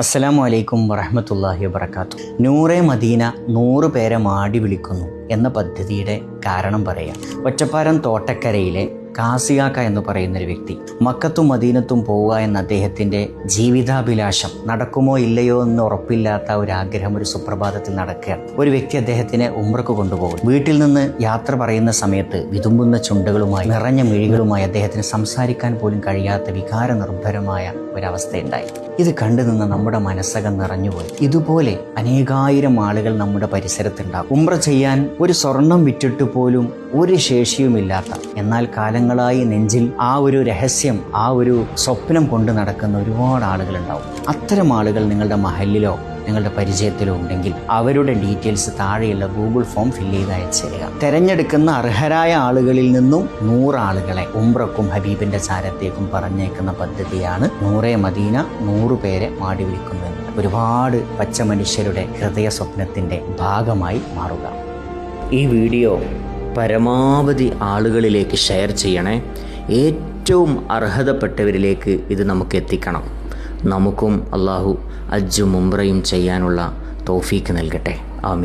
അസ്സലാമു അലൈക്കും വറഹ്മത്തുള്ളാഹി വബറകാതുഹു. നൂറെ മദീന 100 പേരെ മാടി വിളിക്കുന്നു എന്ന പദ്ധതിയുടെ കാരണം പറയാം. ഒറ്റപ്പാലം തോട്ടക്കരയിലെ കാസിയാക്ക എന്ന് പറയുന്നൊരു വ്യക്തി മക്കത്തും മദീനത്തും പോവുക എന്ന അദ്ദേഹത്തിൻ്റെ ജീവിതാഭിലാഷം നടക്കുമോ ഇല്ലയോ എന്ന് ഉറപ്പില്ലാത്ത ഒരു ആഗ്രഹം ഒരു സുപ്രഭാതത്തിൽ നടക്കുകയാണ്. ഒരു വ്യക്തി അദ്ദേഹത്തിനെ ഉംറക്ക് കൊണ്ടുപോകും. വീട്ടിൽ നിന്ന് യാത്ര പറയുന്ന സമയത്ത് വിതുമ്പുന്ന ചുണ്ടുകളുമായി നിറഞ്ഞ മിഴികളുമായി അദ്ദേഹത്തിന് സംസാരിക്കാൻ പോലും കഴിയാത്ത വികാര നിർഭരമായ ഒരവസ്ഥയുണ്ടായി. ഇത് കണ്ടു നിന്ന് നമ്മുടെ മനസ്സകം നിറഞ്ഞുപോയി. ഇതുപോലെ അനേകായിരം ആളുകൾ നമ്മുടെ പരിസരത്തുണ്ടാകും. ഉംറ ചെയ്യാൻ ഒരു സ്വർണം വിറ്റിട്ട് പോലും ഒരു ശേഷിയുമില്ലാത്ത, എന്നാൽ കാലങ്ങളായി നെഞ്ചിൽ ആ ഒരു രഹസ്യം, ആ ഒരു സ്വപ്നം കൊണ്ട് നടക്കുന്ന ഒരുപാട് ആളുകളുണ്ടാവും. അത്തരം ആളുകൾ നിങ്ങളുടെ മഹലിലോ നിങ്ങളുടെ പരിചയത്തിലോ ഉണ്ടെങ്കിൽ അവരുടെ ഡീറ്റെയിൽസ് താഴെയുള്ള ഗൂഗിൾ ഫോം ഫില്ല് ചെയ്ത് അയച്ചുതരിക. തെരഞ്ഞെടുക്കുന്ന അർഹരായ ആളുകളിൽ നിന്നും 100 ആളുകളെ ഉംറക്കും ഹബീബിന്റെ ചാരത്തേക്കും പറഞ്ഞേക്കുന്ന പദ്ധതിയാണ് നൂറെ മദീന 100 പേരെ മാടി വിളിക്കുന്നു എന്നത്. ഒരുപാട് പച്ച മനുഷ്യരുടെ ഹൃദയ സ്വപ്നത്തിന്റെ ഭാഗമായി മാറുക. ഈ വീഡിയോ പരമാവധി ആളുകളിലേക്ക് ഷെയർ ചെയ്യണേ. ഏറ്റവും അർഹതപ്പെട്ടവരിലേക്ക് ഇത് നമുക്ക് എത്തിക്കണം. നമുക്കും അള്ളാഹു ഹജ്ജും ഉംറയും ചെയ്യാനുള്ള തൗഫീക്ക് നൽകട്ടെ. ആമീൻ.